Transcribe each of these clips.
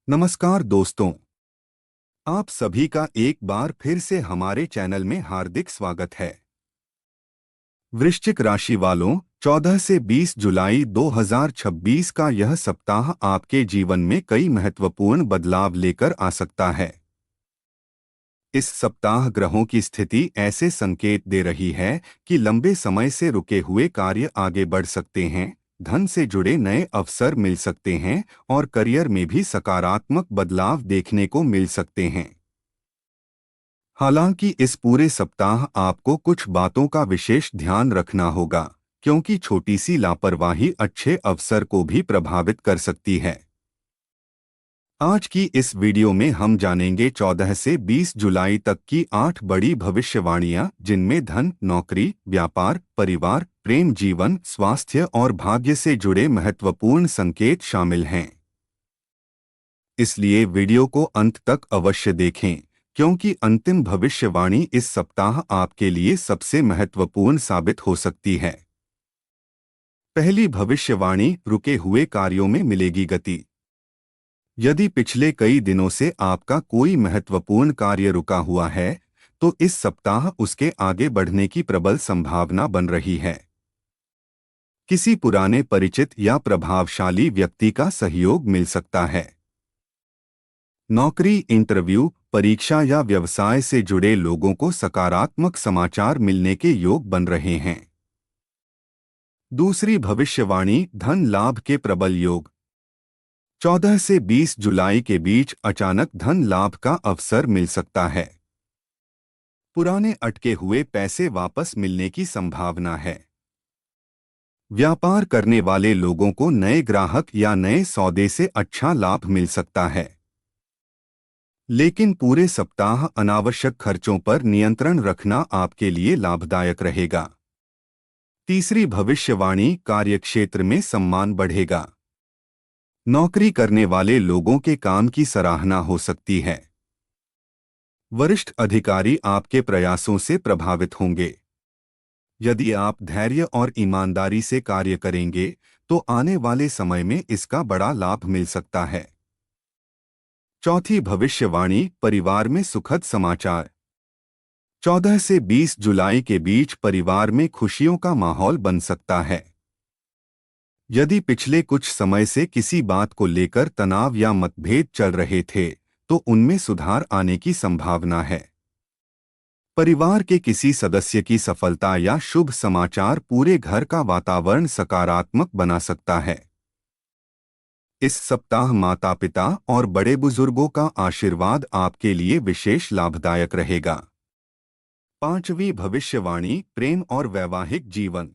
नमस्कार दोस्तों, आप सभी का एक बार फिर से हमारे चैनल में हार्दिक स्वागत है। वृश्चिक राशि वालों, 14 से 20 जुलाई 2026 का यह सप्ताह आपके जीवन में कई महत्वपूर्ण बदलाव लेकर आ सकता है। इस सप्ताह ग्रहों की स्थिति ऐसे संकेत दे रही है कि लंबे समय से रुके हुए कार्य आगे बढ़ सकते हैं, धन से जुड़े नए अवसर मिल सकते हैं और करियर में भी सकारात्मक बदलाव देखने को मिल सकते हैं। हालांकि इस पूरे सप्ताह आपको कुछ बातों का विशेष ध्यान रखना होगा, क्योंकि छोटी सी लापरवाही अच्छे अवसर को भी प्रभावित कर सकती है। आज की इस वीडियो में हम जानेंगे 14 से 20 जुलाई तक की 8 बड़ी भविष्यवाणियां, जिनमें धन, नौकरी, व्यापार, परिवार, प्रेम जीवन, स्वास्थ्य और भाग्य से जुड़े महत्वपूर्ण संकेत शामिल हैं। इसलिए वीडियो को अंत तक अवश्य देखें, क्योंकि अंतिम भविष्यवाणी इस सप्ताह आपके लिए सबसे महत्वपूर्ण साबित हो सकती है। पहली भविष्यवाणी, रुके हुए कार्यों में मिलेगी गति। यदि पिछले कई दिनों से आपका कोई महत्वपूर्ण कार्य रुका हुआ है, तो इस सप्ताह उसके आगे बढ़ने की प्रबल संभावना बन रही है। किसी पुराने परिचित या प्रभावशाली व्यक्ति का सहयोग मिल सकता है। नौकरी, इंटरव्यू, परीक्षा या व्यवसाय से जुड़े लोगों को सकारात्मक समाचार मिलने के योग बन रहे हैं। दूसरी भविष्यवाणी, धन लाभ के प्रबल योग। 14 से 20 जुलाई के बीच अचानक धन लाभ का अवसर मिल सकता है। पुराने अटके हुए पैसे वापस मिलने की संभावना है। व्यापार करने वाले लोगों को नए ग्राहक या नए सौदे से अच्छा लाभ मिल सकता है। लेकिन पूरे सप्ताह अनावश्यक खर्चों पर नियंत्रण रखना आपके लिए लाभदायक रहेगा। तीसरी भविष्यवाणी, कार्यक्षेत्र में सम्मान बढ़ेगा। नौकरी करने वाले लोगों के काम की सराहना हो सकती है। वरिष्ठ अधिकारी आपके प्रयासों से प्रभावित होंगे। यदि आप धैर्य और ईमानदारी से कार्य करेंगे, तो आने वाले समय में इसका बड़ा लाभ मिल सकता है। चौथी भविष्यवाणी, परिवार में सुखद समाचार। 14 से 20 जुलाई के बीच परिवार में खुशियों का माहौल बन सकता है। यदि पिछले कुछ समय से किसी बात को लेकर तनाव या मतभेद चल रहे थे, तो उनमें सुधार आने की संभावना है। परिवार के किसी सदस्य की सफलता या शुभ समाचार पूरे घर का वातावरण सकारात्मक बना सकता है। इस सप्ताह माता-पिता और बड़े बुजुर्गों का आशीर्वाद आपके लिए विशेष लाभदायक रहेगा। पांचवी भविष्यवाणी, प्रेम और वैवाहिक जीवन।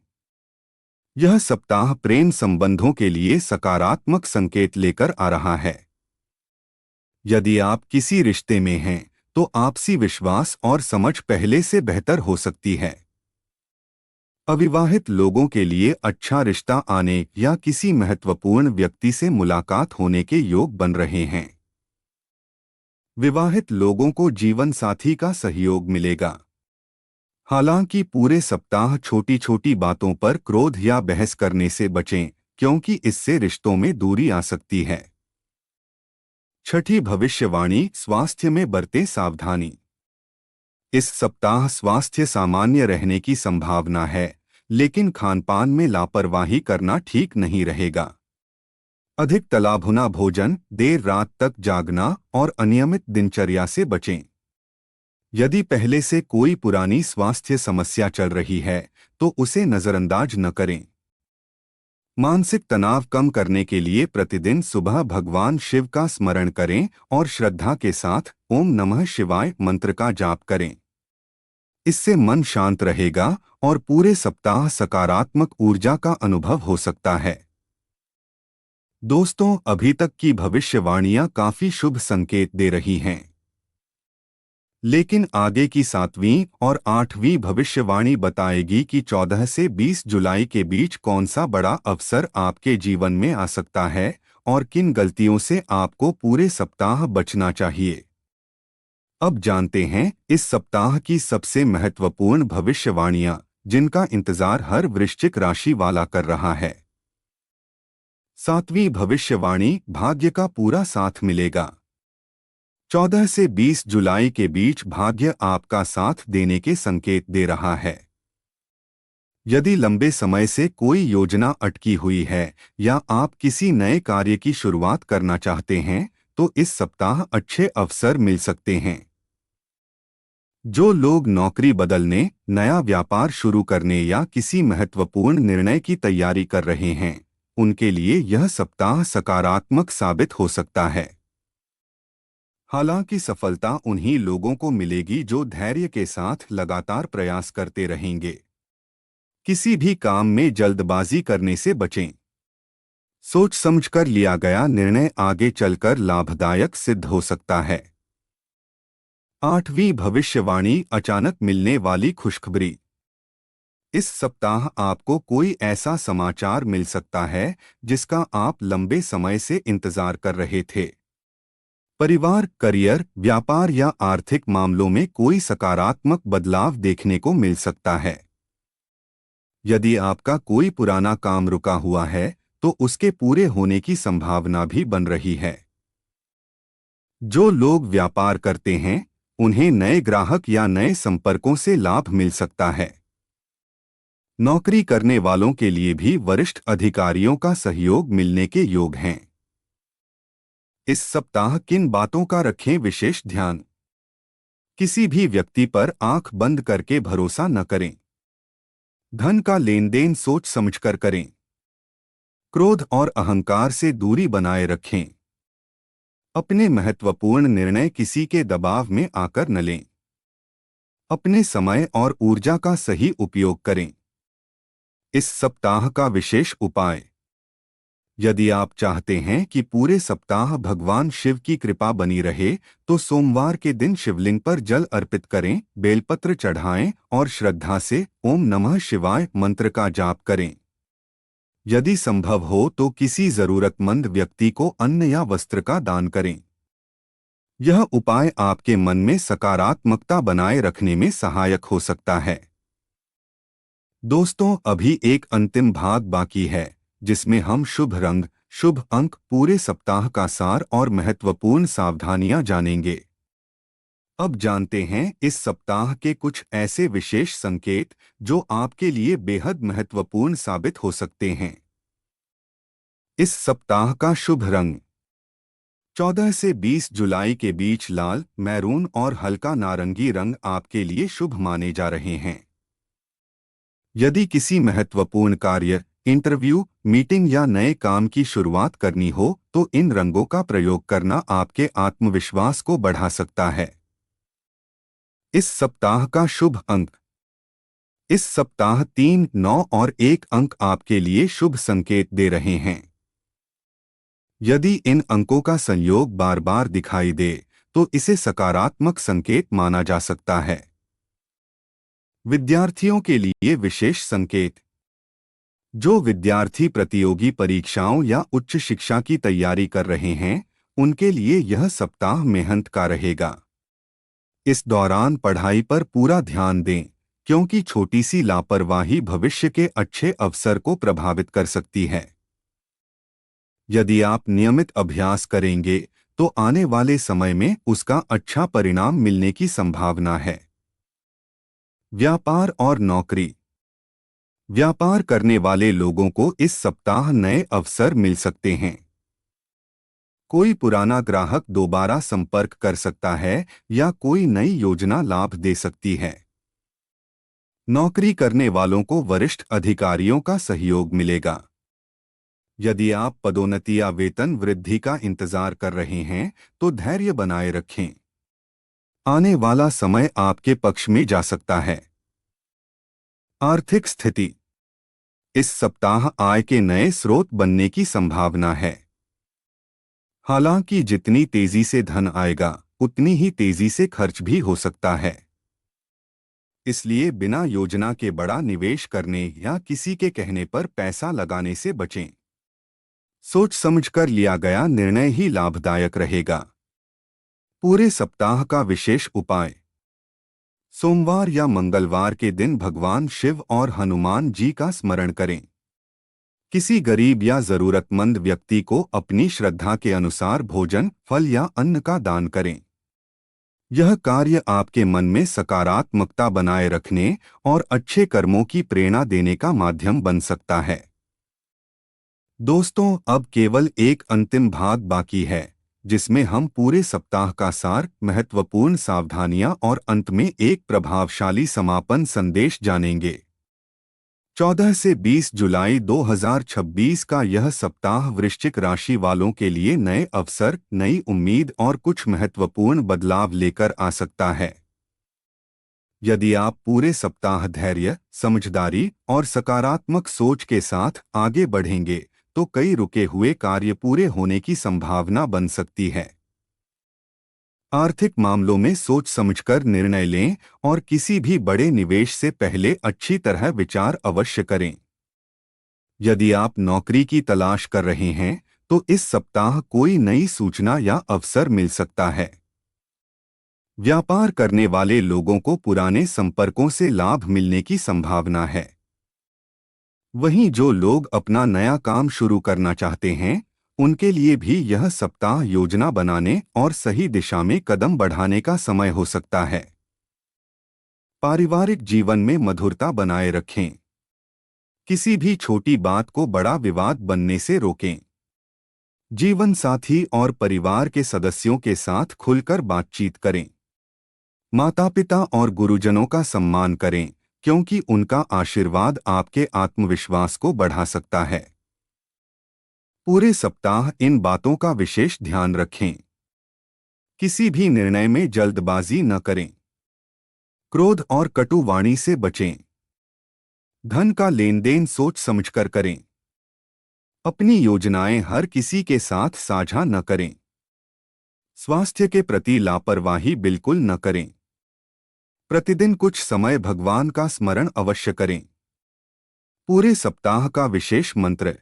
यह सप्ताह प्रेम संबंधों के लिए सकारात्मक संकेत लेकर आ रहा है। यदि आप किसी रिश्ते में हैं, तो आपसी विश्वास और समझ पहले से बेहतर हो सकती है। अविवाहित लोगों के लिए अच्छा रिश्ता आने या किसी महत्वपूर्ण व्यक्ति से मुलाकात होने के योग बन रहे हैं। विवाहित लोगों को जीवन साथी का सहयोग मिलेगा। हालांकि पूरे सप्ताह छोटी छोटी बातों पर क्रोध या बहस करने से बचें, क्योंकि इससे रिश्तों में दूरी आ सकती है। छठी भविष्यवाणी, स्वास्थ्य में बरतें सावधानी। इस सप्ताह स्वास्थ्य सामान्य रहने की संभावना है, लेकिन खानपान में लापरवाही करना ठीक नहीं रहेगा। अधिक तलाभुना भोजन, देर रात तक जागना और अनियमित दिनचर्या से बचें। यदि पहले से कोई पुरानी स्वास्थ्य समस्या चल रही है, तो उसे नजरअंदाज न करें। मानसिक तनाव कम करने के लिए प्रतिदिन सुबह भगवान शिव का स्मरण करें और श्रद्धा के साथ ओम नमः शिवाय मंत्र का जाप करें। इससे मन शांत रहेगा और पूरे सप्ताह सकारात्मक ऊर्जा का अनुभव हो सकता है। दोस्तों, अभी तक की भविष्यवाणियां काफी शुभ संकेत दे रही हैं। लेकिन आगे की 7वीं और 8वीं भविष्यवाणी बताएगी कि 14 से 20 जुलाई के बीच कौन सा बड़ा अवसर आपके जीवन में आ सकता है और किन गलतियों से आपको पूरे सप्ताह बचना चाहिए। अब जानते हैं इस सप्ताह की सबसे महत्वपूर्ण भविष्यवाणियां, जिनका इंतजार हर वृश्चिक राशि वाला कर रहा है। सातवीं भविष्यवाणी, भाग्य का पूरा साथ मिलेगा। 14 से 20 जुलाई के बीच भाग्य आपका साथ देने के संकेत दे रहा है। यदि लंबे समय से कोई योजना अटकी हुई है या आप किसी नए कार्य की शुरुआत करना चाहते हैं, तो इस सप्ताह अच्छे अवसर मिल सकते हैं। जो लोग नौकरी बदलने, नया व्यापार शुरू करने या किसी महत्वपूर्ण निर्णय की तैयारी कर रहे हैं, उनके लिए यह सप्ताह सकारात्मक साबित हो सकता है। हालांकि सफलता उन्हीं लोगों को मिलेगी जो धैर्य के साथ लगातार प्रयास करते रहेंगे। किसी भी काम में जल्दबाजी करने से बचें। सोच समझकर लिया गया निर्णय आगे चलकर लाभदायक सिद्ध हो सकता है। आठवीं भविष्यवाणी, अचानक मिलने वाली खुशखबरी। इस सप्ताह आपको कोई ऐसा समाचार मिल सकता है जिसका आप लंबे समय से इंतजार कर रहे थे। परिवार, करियर, व्यापार या आर्थिक मामलों में कोई सकारात्मक बदलाव देखने को मिल सकता है। यदि आपका कोई पुराना काम रुका हुआ है, तो उसके पूरे होने की संभावना भी बन रही है। जो लोग व्यापार करते हैं, उन्हें नए ग्राहक या नए संपर्कों से लाभ मिल सकता है। नौकरी करने वालों के लिए भी वरिष्ठ अधिकारियों का सहयोग मिलने के योग हैं। इस सप्ताह किन बातों का रखें विशेष ध्यान? किसी भी व्यक्ति पर आंख बंद करके भरोसा न करें। धन का लेन देन सोच समझकर करें। क्रोध और अहंकार से दूरी बनाए रखें। अपने महत्वपूर्ण निर्णय किसी के दबाव में आकर न लें। अपने समय और ऊर्जा का सही उपयोग करें। इस सप्ताह का विशेष उपाय। यदि आप चाहते हैं कि पूरे सप्ताह भगवान शिव की कृपा बनी रहे, तो सोमवार के दिन शिवलिंग पर जल अर्पित करें, बेलपत्र चढ़ाएं और श्रद्धा से ओम नमः शिवाय मंत्र का जाप करें। यदि संभव हो तो किसी जरूरतमंद व्यक्ति को अन्न या वस्त्र का दान करें। यह उपाय आपके मन में सकारात्मकता बनाए रखने में सहायक हो सकता है। दोस्तों, अभी एक अंतिम भाग बाकी है, जिसमें हम शुभ रंग, शुभ अंक, पूरे सप्ताह का सार और महत्वपूर्ण सावधानियां जानेंगे। अब जानते हैं इस सप्ताह के कुछ ऐसे विशेष संकेत जो आपके लिए बेहद महत्वपूर्ण साबित हो सकते हैं। इस सप्ताह का शुभ रंग। 14 से 20 जुलाई के बीच लाल, मैरून और हल्का नारंगी रंग आपके लिए शुभ माने जा रहे हैं। यदि किसी महत्वपूर्ण कार्य, इंटरव्यू, मीटिंग या नए काम की शुरुआत करनी हो, तो इन रंगों का प्रयोग करना आपके आत्मविश्वास को बढ़ा सकता है। इस सप्ताह का शुभ अंक। इस सप्ताह 3, 9 और 1 अंक आपके लिए शुभ संकेत दे रहे हैं। यदि इन अंकों का संयोग बार बार दिखाई दे, तो इसे सकारात्मक संकेत माना जा सकता है। विद्यार्थियों के लिए विशेष संकेत। जो विद्यार्थी प्रतियोगी परीक्षाओं या उच्च शिक्षा की तैयारी कर रहे हैं, उनके लिए यह सप्ताह मेहनत का रहेगा। इस दौरान पढ़ाई पर पूरा ध्यान दें, क्योंकि छोटी सी लापरवाही भविष्य के अच्छे अवसर को प्रभावित कर सकती है। यदि आप नियमित अभ्यास करेंगे, तो आने वाले समय में उसका अच्छा परिणाम मिलने की संभावना है। व्यापार और नौकरी। व्यापार करने वाले लोगों को इस सप्ताह नए अवसर मिल सकते हैं। कोई पुराना ग्राहक दोबारा संपर्क कर सकता है या कोई नई योजना लाभ दे सकती है। नौकरी करने वालों को वरिष्ठ अधिकारियों का सहयोग मिलेगा। यदि आप पदोन्नति या वेतन वृद्धि का इंतजार कर रहे हैं, तो धैर्य बनाए रखें। आने वाला समय आपके पक्ष में जा सकता है। आर्थिक स्थिति। इस सप्ताह आय के नए स्रोत बनने की संभावना है। हालांकि जितनी तेजी से धन आएगा, उतनी ही तेजी से खर्च भी हो सकता है। इसलिए बिना योजना के बड़ा निवेश करने या किसी के कहने पर पैसा लगाने से बचें। सोच समझकर लिया गया निर्णय ही लाभदायक रहेगा। पूरे सप्ताह का विशेष उपाय। सोमवार या मंगलवार के दिन भगवान शिव और हनुमान जी का स्मरण करें। किसी गरीब या जरूरतमंद व्यक्ति को अपनी श्रद्धा के अनुसार भोजन, फल या अन्न का दान करें। यह कार्य आपके मन में सकारात्मकता बनाए रखने और अच्छे कर्मों की प्रेरणा देने का माध्यम बन सकता है। दोस्तों, अब केवल एक अंतिम भाग बाकी है, जिसमें हम पूरे सप्ताह का सार, महत्वपूर्ण सावधानियां और अंत में एक प्रभावशाली समापन संदेश जानेंगे। 14 से 20 जुलाई 2026 का यह सप्ताह वृश्चिक राशि वालों के लिए नए अवसर, नई उम्मीद और कुछ महत्वपूर्ण बदलाव लेकर आ सकता है। यदि आप पूरे सप्ताह धैर्य, समझदारी और सकारात्मक सोच के साथ आगे बढ़ेंगे, तो कई रुके हुए कार्य पूरे होने की संभावना बन सकती है। आर्थिक मामलों में सोच समझकर निर्णय लें और किसी भी बड़े निवेश से पहले अच्छी तरह विचार अवश्य करें। यदि आप नौकरी की तलाश कर रहे हैं, तो इस सप्ताह कोई नई सूचना या अवसर मिल सकता है। व्यापार करने वाले लोगों को पुराने संपर्कों से लाभ मिलने की संभावना है। वहीं जो लोग अपना नया काम शुरू करना चाहते हैं, उनके लिए भी यह सप्ताह योजना बनाने और सही दिशा में कदम बढ़ाने का समय हो सकता है। पारिवारिक जीवन में मधुरता बनाए रखें। किसी भी छोटी बात को बड़ा विवाद बनने से रोकें। जीवन साथी और परिवार के सदस्यों के साथ खुलकर बातचीत करें। माता-पिता और गुरुजनों का सम्मान करें, क्योंकि उनका आशीर्वाद आपके आत्मविश्वास को बढ़ा सकता है। पूरे सप्ताह इन बातों का विशेष ध्यान रखें। किसी भी निर्णय में जल्दबाजी न करें। क्रोध और कटु वाणी से बचें। धन का लेन देन सोच समझकर करें। अपनी योजनाएं हर किसी के साथ साझा न करें। स्वास्थ्य के प्रति लापरवाही बिल्कुल न करें। प्रतिदिन कुछ समय भगवान का स्मरण अवश्य करें। पूरे सप्ताह का विशेष मंत्र।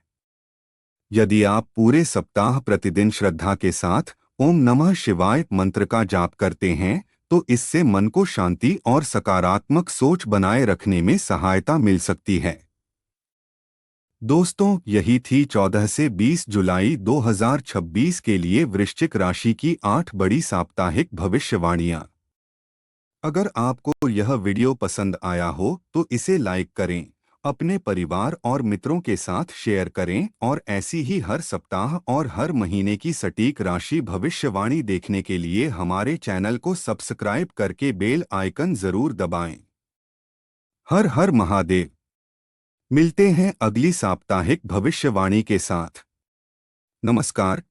यदि आप पूरे सप्ताह प्रतिदिन श्रद्धा के साथ ओम नमः शिवाय मंत्र का जाप करते हैं, तो इससे मन को शांति और सकारात्मक सोच बनाए रखने में सहायता मिल सकती है। दोस्तों, यही थी 14 से 20 जुलाई 2026 के लिए वृश्चिक राशि की 8 बड़ी साप्ताहिक भविष्यवाणियां। अगर आपको यह वीडियो पसंद आया हो तो इसे लाइक करें, अपने परिवार और मित्रों के साथ शेयर करें और ऐसी ही हर सप्ताह और हर महीने की सटीक राशि भविष्यवाणी देखने के लिए हमारे चैनल को सब्सक्राइब करके बेल आइकन जरूर दबाएं। हर हर महादेव। मिलते हैं अगली साप्ताहिक भविष्यवाणी के साथ। नमस्कार।